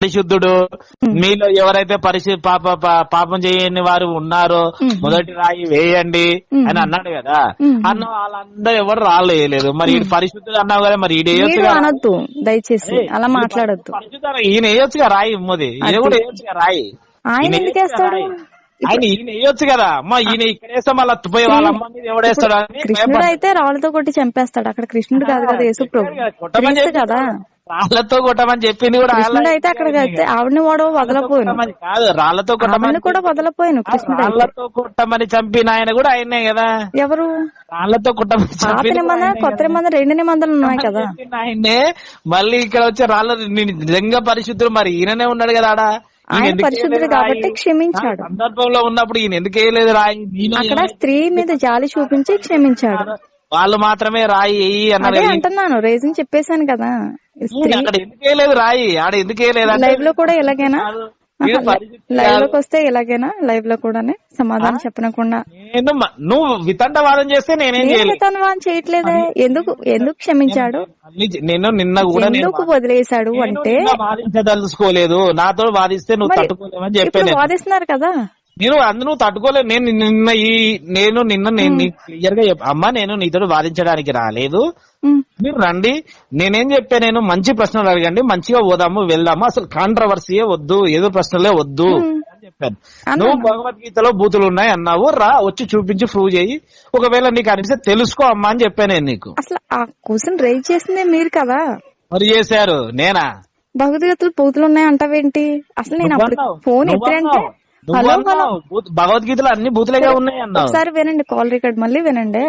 పరిశుద్ధుడు, మీలో ఎవరైతే పాపం చేయని వారు ఉన్నారో మొదటి రాయి వేయండి అని అన్నాడు కదా. అన్న వాళ్ళందరూ ఎవరు రాలేదు. మరి ఈడు పరిశుద్ధుడు అన్నావు కదా, మరి ఈడు అనొద్దు దయచేసి, అలా మాట్లాడొద్దు. పరిశుద్ధ ఈయన వేయొచ్చుగా రాయి, మోది ఈయన కూడా వేయొచ్చుగా రాయి. ఆయన ఎందుకు వేస్తాడు? ఆయన ఈయన వేయొచ్చు కదా. అమ్మ ఈయన ఇక్కడ వేస్తే మళ్ళీ పోయి వాళ్ళ అమ్మ మీద ఎవడేస్తాడు అని. కృష్ణుడు అయితే రాళ్ళతో కొట్టి చంపేస్తాడు. అక్కడ కృష్ణుడు కాదు కదా, యేసు ప్రభు కదా. రాళ్లతో కొట్టమని చెప్పింది కూడా కృష్ణుడు అయితే అక్కడికి అయితే ఆవిడని వాడు వదలపోయాను కాదు, రాళ్లతో కొట్టమని కూడా వదలపోయాను. కృష్ణుడు రాళ్లతో కొట్టమని చంపిన ఆయన కూడా ఆయనే కదా. ఎవరు? రాళ్లతో కొట్టమని పాత నిబంధన కొత్త నిబంధన 2 నిబంధనలు ఉన్నాయి కదా. ఆయనే మళ్ళీ ఇక్కడ వచ్చే రాళ్ళ నిజంగా పరిశుద్ధుడు, మరి ఈయననే ఉన్నాడు కదా ఆడ. ఆయన పరిశుద్ధుడు కాబట్టి క్షమించాడు. సందర్భంలో ఉన్నప్పుడు ఈయన ఎందుకు వేయలేదు రాయి? అక్కడ స్త్రీ మీద జాలి చూపించి క్షమించాడు. వాళ్ళు మాత్రమే రాయి అదే అంటున్నాను, రీజన్ చెప్పేశాను కదా. అక్కడ ఎందుకు వేయలేదు రాయి? ఆడ ఎందుకు వేయలేదు? లైవ్ లో కూడా ఇలాగేనా? లైవ్ లోకి వస్తే ఇలాగేనా? లైవ్ లో కూడానే సమాధానం చెప్పనకుండా నువ్వు వితండవాదం చేస్తే నేనేం వితండవాదం చేయట్లేదే. ఎందుకు క్షమించాడు? నేను నిన్న కూడా ఎందుకు వదిలేశాడు అంటే వాదించదలుచుకోలేదు. నాతో వాదిస్తే నువ్వు తట్టుకోలేవని చెప్పాను. వాదిస్తున్నారు కదా. నువ్వు తట్టుకోలేదు. నేను నిన్న క్లియర్ గా అమ్మా, నేను నీతో వాదించడానికి రాలేదు, మీరు రండి. నేనేం చెప్పా, నేను మంచి ప్రశ్నలు అడగండి, మంచిగా పోదాము, వెళ్దాము, అసలు కాంట్రవర్సీయే వద్దు, ఎదురు ప్రశ్నలే వద్దు అని చెప్పాను. నువ్వు భగవద్గీతలో బూతులు ఉన్నాయి అన్నావు, రా వచ్చి చూపించి ప్రూవ్ చేయి, ఒకవేళ నీకు అనిపిస్తే తెలుసుకో అమ్మా అని చెప్పాను నేను నీకు. అసలు ఆ క్వశ్చన్ రైజ్ చేసిందే మీరు కదా. మరి చేశారు నేనా? భగవద్గీతలు బూతులు ఉన్నాయి అంటావేంటి? అసలు నేను అప్పుడు ఫోన్ ఎత్తానంటే భగవద్గీతలు అన్ని బూతులుగా ఉన్నాయి అన్నా. ఒకసారి వినండి, కాల్ రికార్డ్ మళ్ళీ వినండి,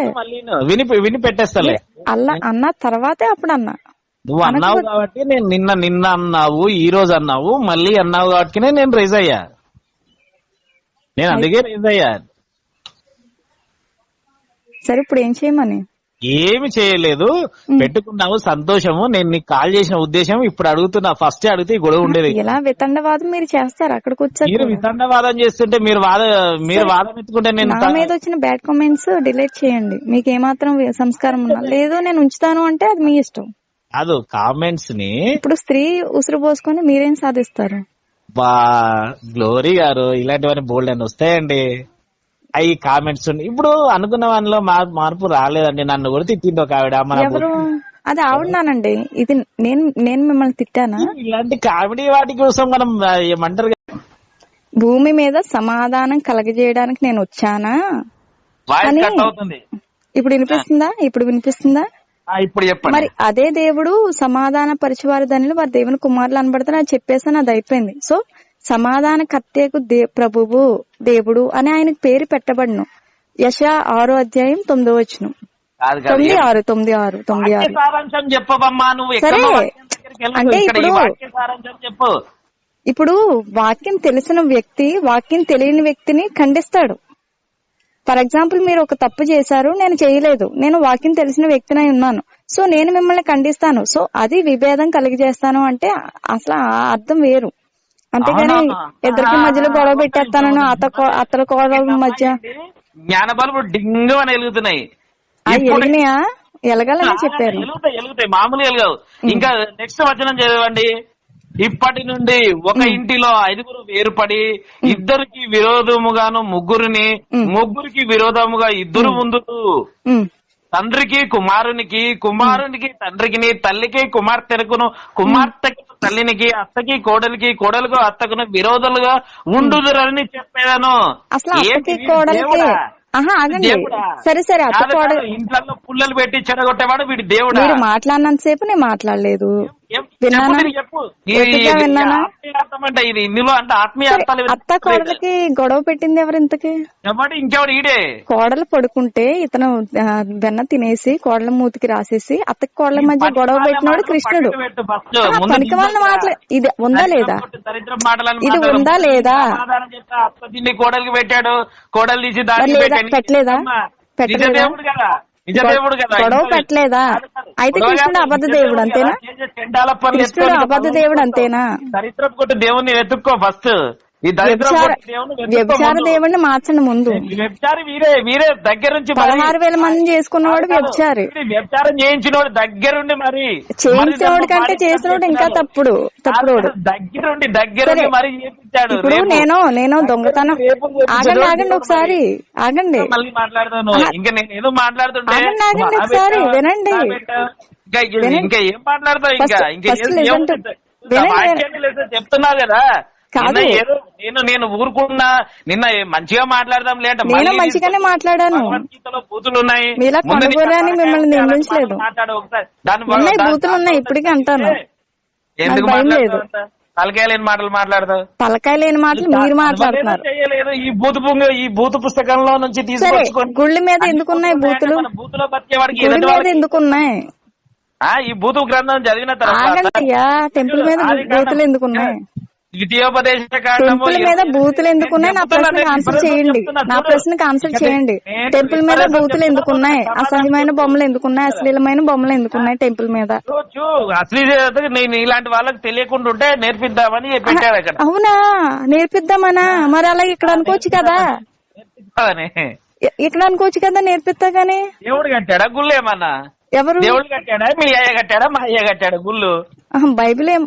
విని పెట్టేస్తాలే. అలా అన్న తర్వాతే అప్పుడు అన్నా. నువ్వు అన్నావు కాబట్టి నేను నిన్న అన్నావు, ఈ రోజు అన్నావు, మళ్ళీ అన్నావు కాబట్టి నేను రైజ్ అయ్యా. నేను అందుకే రైజ్ అయ్యా. సరే ఇప్పుడు ఏం చేయమని? ఏమి చేయలేదు, పెట్టుకున్నావు సంతోషము. నేను నీకు కాల్ చేసిన ఉద్దేశం ఇప్పుడు అడుగుతున్నా. ఫస్ట్ అడిగితే గొడవ ఉండేది. ఇలా వితండవాదం మీరు చేస్తారు అక్కడికి వచ్చారు. మీరు వితండవాదం చేస్తుంటే మీరు వాదం ఎత్తుకుంటే నేను నా మీద వచ్చిన బ్యాడ్ కామెంట్స్ డిలీట్ చేయండి. మీకు ఏమాత్రం సంస్కారం ఉన్నా లేదు నేను ఉంచుతాను అంటే అది మీ ఇష్టం. కాదు కామెంట్స్ ని ఇప్పుడు స్త్రీ ఉసురు పోసుకొని మీరేం సాధిస్తారు? గ్లోరీ గారు ఇలాంటివన్నీ బోల్డ్ అని వస్తాయండి. అవి కామెంట్స్ ఇప్పుడు అనుకున్న వానిలో మార్పు రాలేదండి. నన్ను కూడా తిట్టింది ఒక ఆవిడ. ఎవరు? అది ఆవిడనానండి. ఇది నేను మిమ్మల్ని తిట్టానా? ఇలాంటి కామెడీ వాటి కోసం మనం ఏమంటారు, భూమి మీద సమాధానం కలగజేయడానికి నేను వచ్చానా అని. ఇప్పుడు వినిపిస్తుందా? ఇప్పుడు చెప్పండి. మరి అదే దేవుడు సమాధాన పరిచివారి దానిలో వారి దేవుని కుమారులు అనబడతారు అని చెప్పేసాను, అది అయిపోయింది. సో సమాధాన కర్తకు ప్రభువు దేవుడు అని ఆయనకు పేరు పెట్టబడును. యెషయా 6వ అధ్యాయం 9వ వచనం. 9:6 సరే అంటే ఇప్పుడు వాక్యం తెలిసిన వ్యక్తి వాక్యం తెలియని వ్యక్తిని ఖండిస్తాడు. ఫర్ ఎగ్జాంపుల్ మీరు ఒక తప్పు చేశారు, నేను చేయలేదు, నేను వాక్యం తెలిసిన వ్యక్తినై ఉన్నాను, సో నేను మిమ్మల్ని ఖండిస్తాను, సో అది విభేదం కలిగజేస్తాను అంటే అసలు అర్థం వేరు. అంతేగాని ఇద్దరికి మధ్యలో గొడవ పెట్టేస్తానని అత్తల కోడల మధ్య జ్ఞాన బల్బులు డింగ్ అని వెలుగుతున్నాయి. ఎలిగినాయా? ఎలగాలని చెప్పారు. ఎలుగుతాయి, మామూలు ఎలగవు. ఇంకా నెక్స్ట్ వచనం చదవండి. ఇప్పటి నుండి ఒక ఇంటిలో 5 వేరుపడి ఇద్దరికి విరోధముగాను ముగ్గురికి విరోధముగా 2 ఉందుతూ, తండ్రికి కుమారునికి, కుమారునికి తండ్రికి, తల్లికి కుమార్తెనకును, కుమార్తెకు తల్లినికి, అత్తకి కోడలికి, కోడలకు అత్తకును విరోధులుగా ఉండుదురని చెప్పేదాను. అసలు సరే ఇంట్లో పుల్లలు పెట్టి చెడగొట్టేవాడు వీడి దేవుడు. మీరు మాట్లాడినంత సేపు నేను మాట్లాడలేదు, ఇది ఇందులో అంటే ఆత్మీయ అత్త కోడలకి గొడవ పెట్టింది ఎవరు ఇంతకి? ఇంకెవడు ఈడే. కోడలు పడుకుంటే ఇతను వెన్న తినేసి కోడల మూతికి రాసేసి అత్తకి కోడల మధ్య గొడవ పెట్టినోడు కృష్ణుడు. పనికి వాళ్ళ మాటలు ఇది ఉందా లేదా? ఇది ఉందా లేదా? కోడలికి పెట్టాడు, కోడలు తీసి పెట్టలేదా? గొడవ పెట్టలేదా? అయితే కృష్ణుడు అబద్ధ దేవుడు అంతేనా? కృష్ణుడు అబద్ధ దేవుడు అంతేనా? చరిత్ర కొట్టి దేవుణ్ణి వెతుక్కో ఫస్ట్. ఈ దరిద్రం వ్యభిచార దేవుడిని మార్చండి ముందు. వ్యభిచారి వీరే దగ్గర నుంచి 16,000 మంది చేసుకున్నవాడు వ్యభిచారి. వ్యభిచారం చేయించినోడు దగ్గరుండి మరి చేయించినోడు కంటే చేసినోడు ఇంకా తప్పుడోడు దగ్గరుండి మరి చేయించాడు. ఇప్పుడు నేను దొంగతనం ఆగండి ఒకసారి ఆగండి, మళ్ళీ మాట్లాడతాను. ఇంకా నేను ఏదో మాట్లాడుతుంటే ఆగండి ఒకసారి వినండి. ఇంకా ఏం మాట్లాడతావు? ఇంకా చెప్తున్నా కదా. నేను ఊరుకున్నా, నిన్న మంచిగా మాట్లాడదాం లేట, నేను మంచిగానే మాట్లాడాను. బూతులు ఉన్నాయి, మీలా కొనుగోరని మిమ్మల్ని నిందించలేదు. ఉన్నాయి బూతులు ఉన్నాయి, ఇప్పటికీ అంటాను. ఎందుకు మాట్లాడలేదు? తలకాయ లేని మాటలు మాట్లాడతావు. తలకాయ లేని మాటలు మీరు మాట్లాడుతున్నారు. చేయలేదు. ఈ బూతు పుస్తకంలో నుంచి తీసుకొచ్చుకొని గుళ్ళ మీద ఎందుకున్నాయి బూతులు? బూతులో బతికేవాడికి గుడి మీద ఎందుకున్నాయి? ఈ బూతు గ్రంథం చదివిన తర్వాత టెంపుల్ మీద బూతులు ఎందుకున్నాయి? ద్వితీయోపదేశ టెంపుల్ మీద బూతులు ఎందుకున్నాయి? నా ప్రశ్నకు ఆన్సర్ చేయండి. నా ప్రశ్నకు ఆన్సర్ చేయండి. టెంపుల్ మీద బూతులు ఎందుకున్నాయి? అసహ్యమైన బొమ్మలు ఎందుకున్నాయి? అశ్లీలమైన బొమ్మలు ఎందుకున్నాయి టెంపుల్ మీద? అశ్లీలత నేను ఇలాంటి వాళ్ళకి తెలియకుండా ఉంటే నేర్పిద్దామని పెట్టాడు అక్కడ. అవునా, నేర్పిద్దామనా? మరి అలా ఇక్కడ అనుకోవచ్చు కదా, ఇక్కడ అనుకోవచ్చు కదా నేర్పిస్తా గానీ. దేవుడు కట్టాడా గుళ్ళు? ఏమన్నా ఎవరు? దేవుడు కట్టాడా? మీ అయ్య కట్టాడా? మా అయ్య కట్టాడా గుళ్ళు? బైబిల్ ఏం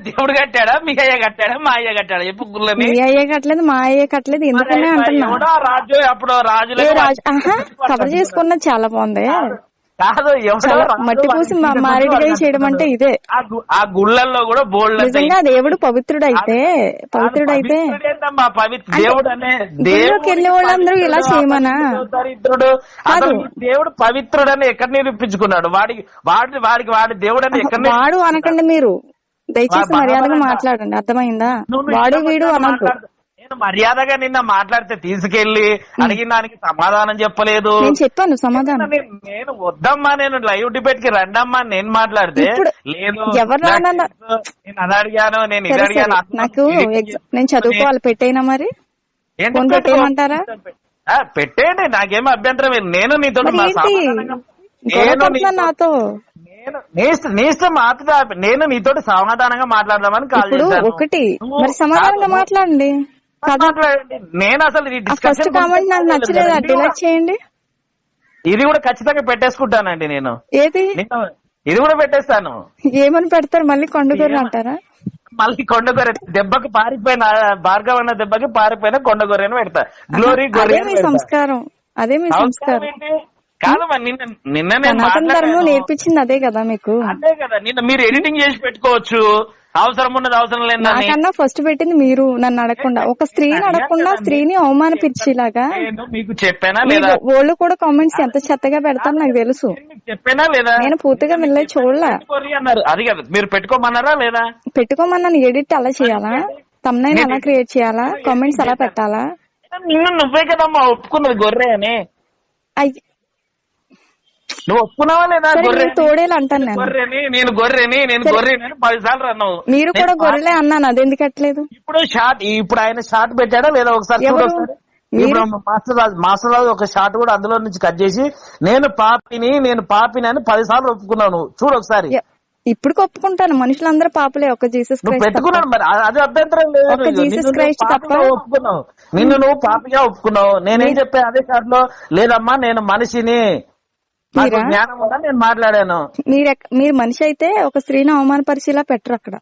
దేవుడు కట్టాడా? మీ అయ్య కట్టాడా? మా అయ్య కట్టాడా? చెప్పు గుళ్ళని. మీ అయ్య కట్టలేదు, మా అయ్య కట్టలేదు, ఎందుకనే అంటున్నా. రాజు అప్పుడు రాజు కవర్ చేసుకున్నది చాలా బాగుంది. కాదు, మట్టి పూసి మారేడుగా చేయడం అంటే ఇదే. ఆ గుళ్ళల్లో కూడా బోల్డ్ నిజంగా దేవుడు పవిత్రుడైతే దేవుడు అనే దేవుడికి వెళ్ళే వాళ్ళందరూ ఇలా చేయమనా? దరిద్రుడు దేవుడు పవిత్రుడని ఎక్కడ నిరూపించుకున్నాడు? వాడి దేవుడు అని ఎక్కడ? వాడు అనకండి మీరు, దయచేసి మర్యాదగా మాట్లాడండి, అర్థమైందా? వాడు వీడు అనద్దు. నేను మర్యాదగా నిన్న మాట్లాడితే తీసుకెళ్లి అడిగిన దానికి సమాధానం చెప్పలేదు. నేను చెప్పాను సమాధానం. నేను వద్దమ్మా, నేను లైవ్ డిబేట్ కి రండమ్మా నేను మాట్లాడితే లేదు, ఎవరు నేను అది అడిగాను, నేను ఇది అడిగాను. నాకు నేను చదువుకోవాలి, పెట్టేనా మరి? పెట్టేయమంటారా? పెట్టేయండి, నాకేమో అభ్యంతరం లేదు. నేను నీతో నాతో నేను నీతోటి సమాధానంగా మాట్లాడదామని కాల్ చేశాను. ఒకటి మరి సమాధానంగా మాట్లాడండి. నేను అసలు ఫస్ట్ కామెంట్ నాకు నచ్చలేదు, డిలీట్ చేయండి. ఇది కూడా ఖచ్చితంగా పెట్టేసుకుంటానండి నేను. ఏది? ఇది కూడా పెట్టేస్తాను. ఏమని పెడతారు మళ్ళీ? కొండగొర్రె అంటారా? మళ్ళీ కొండగొర్రె దెబ్బకి పారిపోయిన భార్గవ అన్న దెబ్బకి పారిపోయిన కొండగొర్రెని పెడతా. గ్లోరీ గొర్రె. మీ సంస్కారం అదే, మీ సంస్కారం కాదు. నిన్న ధర్మం నేర్పించింది అదే కదా మీకు. అదే కదా, నిన్న మీరు ఎడిటింగ్ చేసి పెట్టుకోవచ్చు, అవసరం ఉన్నది అవసరం లేదు. నాకన్నా ఫస్ట్ పెట్టింది మీరు, నన్ను అడగకుండా. ఒక స్త్రీని అడగకుండా స్త్రీని అవమానపరిచేలాగా మీకు చెప్పానా లేదా? వాళ్ళు కూడా కామెంట్స్ ఎంత చెత్తగా పెడతారు నాకు తెలుసు. చెప్పానా లేదా? నేను పూర్తిగా వెళ్ళి చూడలే. అది కదా, మీరు పెట్టుకోమన్నారా లేదా? పెట్టుకోమన్నాను. ఎడిట్ అలా చేయాలా? థంబ్నెయిల్ అలా క్రియేట్ చేయాలా? కామెంట్స్ అలా పెట్టాలా? నిన్ను నువ్వే కదమ్మా ఒప్పుకున్నది గొర్రె అని. నువ్వు ఒప్పుకున్నావా లేదా? గొర్రె తోడేలు అంటాను నేను గొర్రెని 10 సార్లు అన్నావు. మీరు కూడా గొర్రెలే అన్నాను, అది ఎందుకు అట్లేదు? ఇప్పుడు ఆయన షార్ట్ పెట్టాడా లేదా ఒకసారి చూడొకసారి. మాస్టర్ రాజు ఒక షార్ట్ కూడా అందులో నుంచి కట్ చేసి నేను పాపిని అని 10 సార్లు ఒప్పుకున్నావు. చూడు ఒకసారి. ఇప్పుడు ఒప్పుకుంటాను, మనుషులందరూ పాపలే, ఒక జీసస్ క్రైస్ట్ పెట్టుకున్నాడు. మరి అది అభ్యంతరం లేదు. జీసస్ క్రైస్ట్ తప్ప ఒప్పుకున్నావు. నిన్ను పాపిగా ఒప్పుకున్నావు. నేనేం చెప్పా అదే షార్ట్ లో? లేదమ్మా నేను మనిషిని, జ్ఞానం ఉందా, నేను మాట్లాడాను. మీరు మనిషి అయితే ఒక స్త్రీని అవమానపరిచేలా పెట్టరు అక్కడ.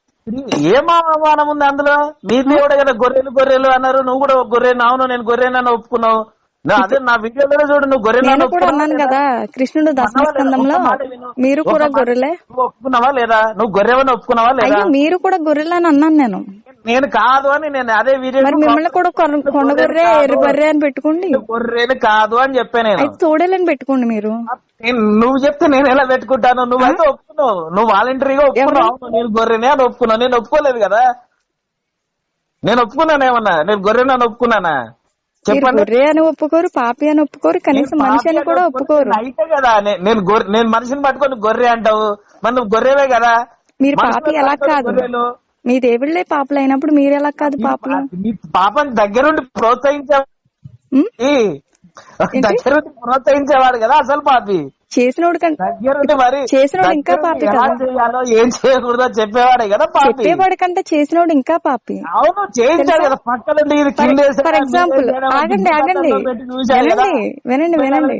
ఏం అవమానం ఉంది అందులో? మీ దేవుడే కదా గొర్రెలు అన్నారు, నువ్వు కూడా గొర్రెను. అవును, నేను గొర్రెనని ఒప్పుకున్నావు. అదే నా వీడియోలో చూడు, నువ్వు గొర్రెను కూడా అన్నాను కదా. కృష్ణుడు దశమస్కందంలో మీరు కూడా గొర్రెలే. ఒప్పుకున్నావా లేదా? నువ్వు గొర్రెవని ఒప్పుకున్నావా లేదా? మీరు కూడా గొర్రెలు అని అన్నాను నేను కాదు అని. నేను అదే వీడియో మిమ్మల్ని కూడా కొండ గొర్రె, ఎర్ర బర్రె అని పెట్టుకోండి. గొర్రెని కాదు అని చెప్పాను నేను. తోడేలని పెట్టుకోండి మీరు. నువ్వు చెప్తే నేను ఎలా పెట్టుకుంటాను? నువ్వైతే ఒప్పుకున్నావు, నువ్వు వాలంటరీగా ఒప్పుకున్నావు. నేను గొర్రెనే అని ఒప్పుకున్నావు. నేను ఒప్పుకోలేదు కదా. నేను ఒప్పుకున్నాను ఏమన్నా? నేను గొర్రెని అని ఒప్పుకున్నానా? చెప్పండి. గొర్రె అని ఒప్పుకోరు, పాపి అని ఒప్పుకోరు, కనీసం మనిషి అని కూడా ఒప్పుకోరు. అయితే కదా నేను మనిషిని పట్టుకొని గొర్రె అంటావు, మరి నువ్వు గొర్రెవే కదా. మీరు పాపి ఎలా కాదు? మీ దేవుళ్లే పాపలు అయినప్పుడు మీరు ఎలా కాదు పాపలు? పాపని దగ్గరుండి ప్రోత్సహించేవాడు కదా అసలు పాపి. చేసినోడు దగ్గరుండి మరి చేసినోడు ఇంకా పాపి ఎలా కదా. చేయాలో ఏం చేయకూడదో చెప్పేవాడే కదా పాపి. చెప్పేవాడి కంటే చేసినోడు ఇంకా పాపి. అవును చేయించాడు కదా పక్కన ఫర్ ఎగ్జాంపుల్ ఆగండి వినండి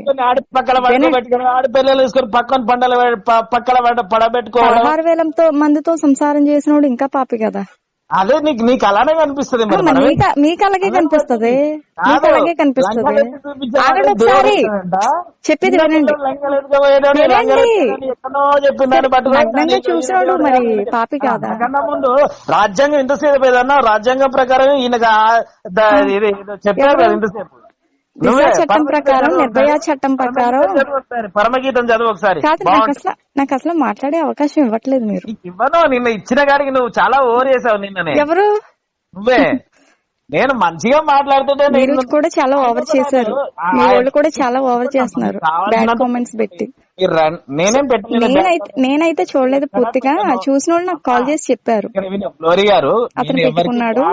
పక్కన పడుకోబెట్టుకుని ఆడపిల్లలు తీసుకొని పక్కన పక్కన పడబెట్టుకోవడం. 16,000 మందితో సంసారం చేసినోడు ఇంకా పాపి కదా. అదే నీకు అలానే కనిపిస్తుంది. మీకు అలాగే కనిపిస్తుంది. ఆగండి ఒకసారి చెప్పేది వినండి. నగ్నంగా చూసినాడు మరి పాపి కాదా. కన్నా ముందు రాజ్యాంగం ఇంతసేపు ఏదన్నా రాజ్యాంగం ప్రకారం ఈయన చెప్పారు కదా ఇంతసేపు. దిశా చట్టం ప్రకారం, నిర్భయ చట్టం ప్రకారం. పరమగీతం చదువు ఒకసారి. నాకు అసలు మాట్లాడే అవకాశం ఇవ్వట్లేదు మీరు. ఇవ్వను, నిన్న ఇచ్చిన కాడికి నువ్వు చాలా ఓవర్ చేసావు. నిన్ననే ఎవరు నువ్వే. నేను మంచిగా మాట్లాడుతుంటే మీరు కూడా చాలా ఓవర్ చేశారు. మీ వాళ్ళు కూడా చాలా ఓవర్ చేస్తున్నారు బ్యాడ్ కామెంట్స్ పెట్టి. నేనేం నేనైతే చూడలేదు పూర్తిగా. చూసిన వాళ్ళు నాకు కాల్ చేసి చెప్పారు ఫ్లోరీ గారు అతను పెట్టుకున్నాడు.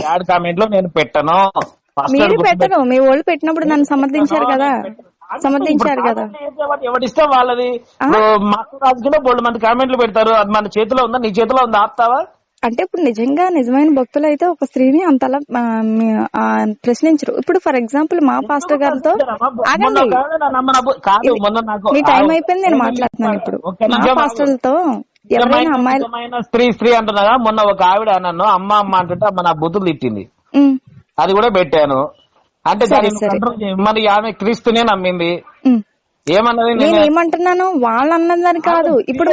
బ్యాడ్ కామెంట్ లో నేను పెట్టను. మీరు పెట్టరు, మీ వాళ్ళు పెట్టినప్పుడు నన్ను సమర్థించారు కదా. ఎవరిష్టం వాళ్ళది. మాస్టర్ రాజు కూడా బోల్డ్ మంది కామెంట్లు పెడతారు. అది మన చేతిలో ఉందా, నీ చేతిలో ఉందా? ఆపుతావా? అంటే ఇప్పుడు నిజమైన భక్తులు అయితే ఒక స్త్రీని అంతలా ప్రశ్నించరు. ఇప్పుడు ఫర్ ఎగ్జాంపుల్ మా పాస్టర్ గారితో ఆగండి, మీ టైం అయిపోయింది, నేను మాట్లాడుతున్నాను ఇప్పుడు. మా పాస్టర్లతో ఎవరైనా అమ్మాయిలు స్త్రీ అంటున్నాగా. మొన్న ఒక ఆవిడ నన్ను అమ్మ అంటుంటే అమ్మ నా బుద్ధులు తిట్టింది. అది కూడా పెట్టాను. అంటే మరి ఆమె క్రీస్తునే నమ్మింది. ఏమన్నది? నేను ఏమంటున్నాను, వాళ్ళు అన్నదని కాదు. ఇప్పుడు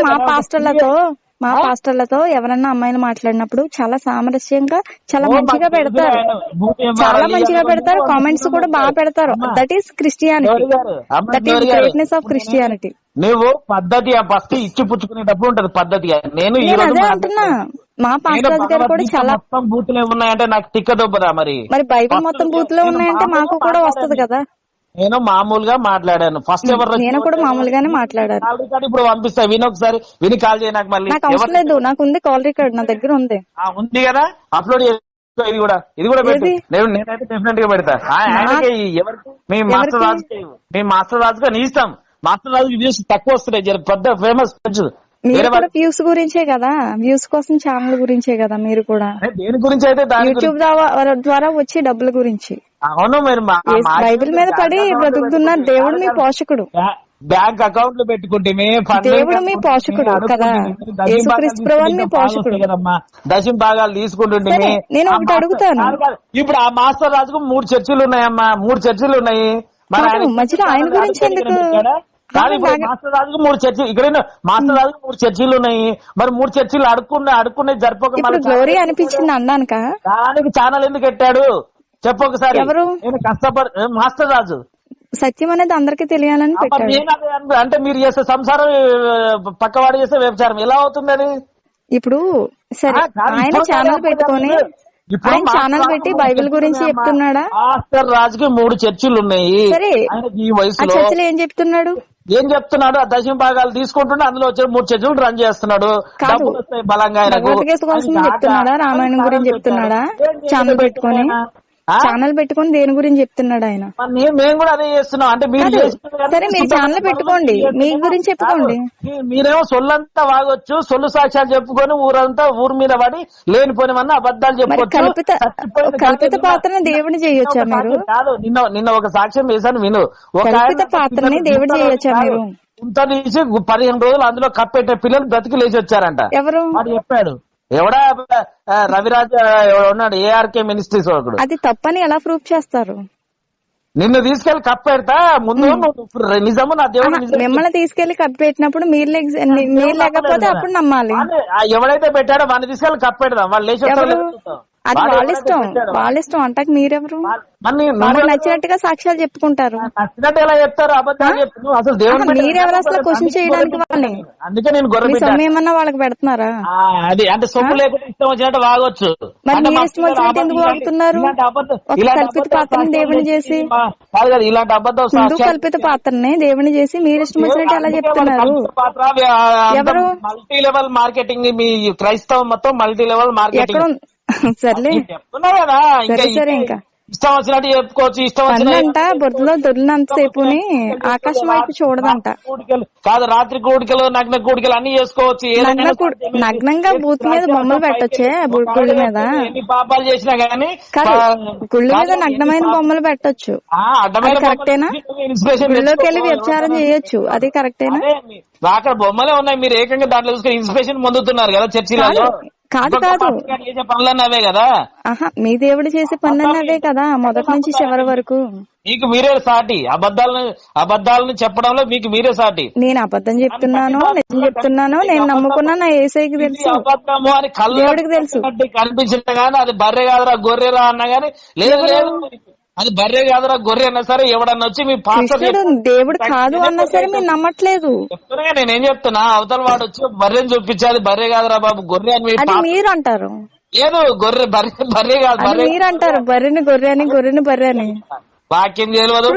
మా పాస్టర్లతో ఎవరన్నా అమ్మాయిలు మాట్లాడినప్పుడు చాలా సామరస్యంగా చాలా మంచిగా పెడతారు. కామెంట్స్ కూడా బాగా పెడతారు. That is Christianity. That is greatness of Christianity. నువ్వు పద్ధతి ఫస్ట్ ఇచ్చి పుచ్చుకునేటప్పుడు ఉంటది పద్ధతిగా. నేను ఈ రోజు అంటున్నా, మా పాస్టర్ గారు కూడా చాలా మొత్తం బూతులే ఉన్నాయంటే నాకు తిక్కదొబ్బదా. మరి బైబిల్ మొత్తం బూతులే ఉన్నాయంటే మాకు కూడా వస్తది కదా. నేను మామూలుగా మాట్లాడాను. ఫస్ట్ ఎవరు? నేను కూడా మామూలుగానే మాట్లాడాను. ఇప్పుడు పంపిస్తా, విని ఒకసారి విని కాల్ చేయ. నాకు మళ్ళీ నాకు అవసరం లేదు, నాకు ఉంది కాల్ రికార్డ్, నా దగ్గర ఉంది. ఉంది కదా, అప్లోడ్ ఇది కూడా పెట్టి నేనైతే డెఫినెట్ గా పెడతా. ఎవరికి? మీ మాస్టర్ రాజుగా నీ ఇష్టం. మాస్టర్ రాజుకి వ్యూస్ తక్కువ వస్తున్నాయి, పెద్ద ఫేమస్. మీరు కూడా వ్యూస్ గురించే కదా, వ్యూస్ కోసం ఛానల్ గురించే కదా మీరు కూడా. దేని గురించి అయితే యూట్యూబ్ ద్వారా వచ్చే డబ్బుల గురించి. అవును, మీరు బైబిల్ మీద పడి బ్రతుకుతున్న దేవుడు మీ పోషకుడు. బ్యాంక్ అకౌంట్లు పెట్టుకుంటే దేవుడు మీ పోషకుడు కదా. యేసుక్రీస్తు ప్రభువు మీ పోషకుడు కదమ్మా. దశమ భాగాలు తీసుకుంటుంటే నేను ఒకటి అడుగుతాను. ఇప్పుడు ఆ మాస్టర్ రాజుకు 3 చర్చిలు ఉన్నాయమ్మా. 3 చర్చిలు ఉన్నాయి. మధ్యలో ఆయన గురించి ఎందుకు? మాస్టర్ రాజుకు 3 చర్చిలు, ఇక్కడ మాస్టర్ రాజుకు 3 చర్చిలు ఉన్నాయి. మరి 3 చర్చిలు అడుక్కునే జరపక గ్లోరీ అనిపించింది అన్నాక దానికి ఛానల్ ఎందుకు పెట్టాడు చెప్పొకసారి. ఎవరు? నేను కష్టపడి మాస్టర్ రాజు సత్యం అనేది అందరికి తెలియాలని పెట్టాడు. అంటే మీరు చేసే సంసారం పక్కవాడు చేసే వ్యభిచారం ఎలా అవుతుంది అది? ఇప్పుడు సరే, ఆయన ఛానల్ పెట్టుకొని ఛానల్ పెట్టి బైబిల్ గురించి చెప్తున్నాడా? మాస్టర్ రాజుకి 3 చర్చిలు ఉన్నాయి. సరే, ఈ వయసులో చర్చిలో ఏం చెప్తున్నాడు? ఆ దశమ భాగాలు తీసుకుంటుంటే అందులో వచ్చే 3 చర్చలు రన్ చేస్తున్నాడు. బలంగా చెప్తున్నాడా? రామాయణం గురించి చెప్తున్నాడా? ఛానల్ పెట్టుకొని దేని గురించి చెప్తున్నాడు ఆయన? మేము కూడా అదే చేస్తున్నాం. అంటే మీరు సరే, మీరు ఛానల్ పెట్టుకోండి, మీ గురించి చెప్పుకోండి. మీరేమో సొల్లంతా వాగొచ్చు, సొల్లు సాక్ష్యాలు చెప్పుకొని ఊరు మీద పడి లేనిపోయినవన్నీ అబద్ధాలు చెప్పుకోవచ్చు. కల్పిత పాత్రని దేవుని చేయొచ్చా మీరు? కాదు, నిన్న ఒక సాక్ష్యం వేశాను విను. కల్పిత పాత్రని దేవుడు చేయొచ్చా మీరు? ఇంత తీసి 15 రోజులు అందులో కప్పెట్టే పిల్లలు బ్రతికి లేచి వచ్చారంట. ఎవరు? వాడు చెప్పాడు. ఎవడా రవిరాజ్ ఉన్నాడు, ఏఆర్కే మినిస్ట్రీస్ ఒకడు. అది తప్పని ఎలా ప్రూఫ్ చేస్తారు? నిన్ను తీసుకెళ్లి కప్పెడతా ముందు నిజము నా దేవుడు. మిమ్మల్ని తీసుకెళ్లి కప్పెట్టినప్పుడు మీరు లేకపోతే అప్పుడు నమ్మాలి. ఎవడైతే పెట్టాడో వాడిని తీసుకెళ్లి కప్పెడదాం. వాళ్ళు లేచి అది వాళ్ళ ఇష్టం అంటాక మీరెవరు? వాళ్ళకి నచ్చినట్టుగా సాక్ష్యాలు చెప్పుకుంటారు. నచ్చినట్టు ఎలా చెప్తారు? అబద్ధాలు చెప్తారు. అసలు దేవుడు మీరెవరు అసలు క్వశ్చన్ చేయడానికి? వాళ్ళని అందుకే నేను సొమ్ము ఏమన్నా వాళ్ళకి పెడుతున్నారా? అది అంటే సొమ్ము లేకుండా ఇష్టం వచ్చినట్టు వాగొచ్చు. మరి మీరు ఇష్టం వచ్చినట్టు ఎందుకు వాగుతున్నారు? కల్పిత పాత్రని దేవుని చేసి ఇలాంటి అబద్ధం కల్పిత పాత్రని దేవుని చేసి మీరు ఇష్టం వచ్చినట్టు ఎలా చెప్తున్నారు? ఎవరు? Multi level marketing. మీ క్రైస్తవం మొత్తం మల్టీ లెవెల్ మార్కెటింగ్. సర్లే చెప్తున్నా కదా. సరే, ఇంకా ఇష్టం వచ్చినట్టు చెప్పుకోవచ్చు, ఇష్టం పందంట బురదలో దొరినంతసేపుని ఆకాశం వైపు చూడదంట. కాదు, రాత్రి కూడికలు, నగ్న కూడికలు అన్ని చేసుకోవచ్చు. నగ్నంగా బూత్ మీద బొమ్మలు పెట్టొచ్చే గుళ్ళ మీద. ఎన్ని పాపాలు చేసినా గానీ గుళ్ళ మీద నగ్నమైన బొమ్మలు పెట్టొచ్చు. అడ్డమైన కరెక్టేనా? గుళ్ళోకి వెళ్ళి వ్యభిచారం చేయొచ్చు, అది కరెక్టేనా? అక్కడ బొమ్మలే ఉన్నాయి, మీరు ఏకంగా దాంట్లో చూసుకొని ఇన్స్పిరేషన్ పొందుతున్నారు కదా చర్చిలలో. కాదు చేసే పనులన్నీ అవే కదా. మీ దేవుడు చేసే పనులన్నీ అవే కదా, మొదటి నుంచి చివరి వరకు. మీకు మీరే సాటి, అబద్ధాలను చెప్పడంలో మీకు మీరే సాటి. నేను అబద్ధం చెప్తున్నాను, నిజం చెప్తున్నాను, నేను నమ్ముకున్నా నా యేసయ్యకి తెలుసు, అబద్ధము అని దేవుడికి తెలుసు. కనిపించిన గానీ అది బర్రె కాదురా గొర్రెరా అన్నా గానీ లేదు, అది బర్రె కాదురా గొర్రె అన్నా సరే ఎవడన్నా వచ్చి మీ కృష్ణుడు దేవుడు కాదు అన్నా సరే మీరు నమ్మట్లేదు. చెప్తున్నా నేనేం చెప్తున్నా, అవతల వాడు వచ్చి బర్రెని చూపించాలి, బర్రె కాదురా బాబు గొర్రె అని మీరు అంటారు. లేదు, గొర్రె బర్రె కాదు, మీరు అంటారు బర్రెని గొర్రె అని, గొర్రెని బర్రె అని. వాక్యం తెలియదు.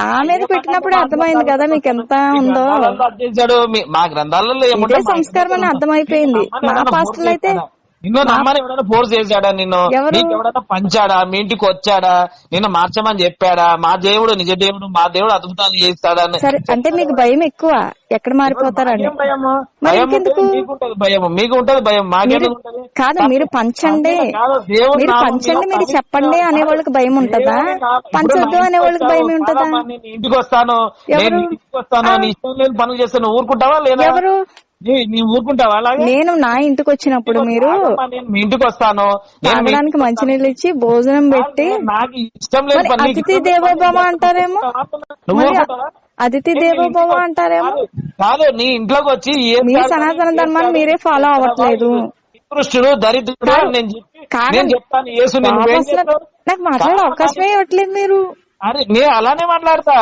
నా మీద పెట్టినప్పుడు అర్థమైంది కదా మీకు ఎంత ఉందో. మా గ్రంథాలలో ఇదే సంస్కారం అని అర్థమైపోయింది. మా పాస్టర్లు అయితే నిన్ను నమ్మని ఎవడైనా ఫోర్స్ చేశాడా, నిన్ను ఎవడైనా పంచాడా, మీ ఇంటికి వచ్చాడా, నిన్ను మార్చమని చెప్పాడా? మా దేవుడు నిజ దేవుడు, మా దేవుడు అద్భుతాలు చేస్తాడా? సరే, అంటే మీకు భయం ఎక్కువ, ఎక్కడ మారిపోతారండి? భయం మీకు ఉంటది, భయం మాకేది కాదు. మీరు పంచండి, మీరు పంచండి, మీరు చెప్పండి అనే వాళ్ళకి భయం ఉంటదా? పంచొద్దు అనే వాళ్ళకి భయం ఉంటదా? ఇంటికి వస్తాను, నీ ఇష్టం లేని పనులు చేస్తాను, ఊరుకుంటావా లేదా? ఎవరు? ఊరుకుంటావా? నేను నా ఇంటికి వచ్చినప్పుడు మీరు మీ ఇంటికి వస్తాను, తాగడానికి మంచినీళ్ళు ఇచ్చి భోజనం పెట్టి, నాకు ఇష్టం లేదు. అతిథి దేవోభవ అంటారేమో, అతిథి దేవోభవ అంటారేమో. కాదు, నీ ఇంట్లోకి వచ్చి మీ సనాతన ధర్మాన్ని మీరే ఫాలో అవ్వట్లేదు. కృష్ణుడు దరిద్రుడు నేను చెప్తాను, యేసు నాకు మాట్లాడే అవకాశమే ఇవ్వట్లేదు మీరు. అరే నేను అలానే మాట్లాడతా,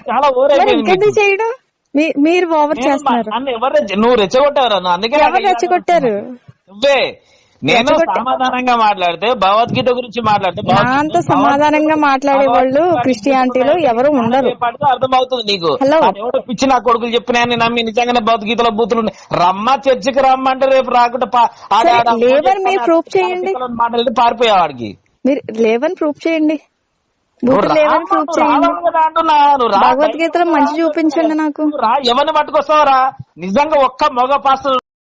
చాలా ఇంకెందుకు చేయడం? మీరు ఓవర్ చేస్తున్నారు. నువ్వు రెచ్చగొట్టారు, అందుకే ఎవరు రెచ్చగొట్టారు? నువ్వే. నేను సమాధానంగా మాట్లాడితే, భగవద్గీత గురించి మాట్లాడితే, అంత సమాధానంగా మాట్లాడే వాళ్ళు క్రిస్టియానిటీలో ఎవరు ఉండరు. అర్థమవుతుంది నీకు. ఎవడో పిచ్చి నా కొడుకులు చెప్పినా నమ్మి నిజంగానే భగవద్గీతలో బూతులు రమ్మ, చర్చికి రమ్మంటే రేపు రాకుండా లేవని మీరు ప్రూఫ్ చేయండి. మాట్లాడితే పారిపోయేవాడికి. మీరు లేవని ప్రూఫ్ చేయండి, భగవద్గీతలో మంచి చూపించండి నాకు. ఎవరిని పట్టుకొస్తావరా? నిజంగా ఒక్క మగ పాస్టర్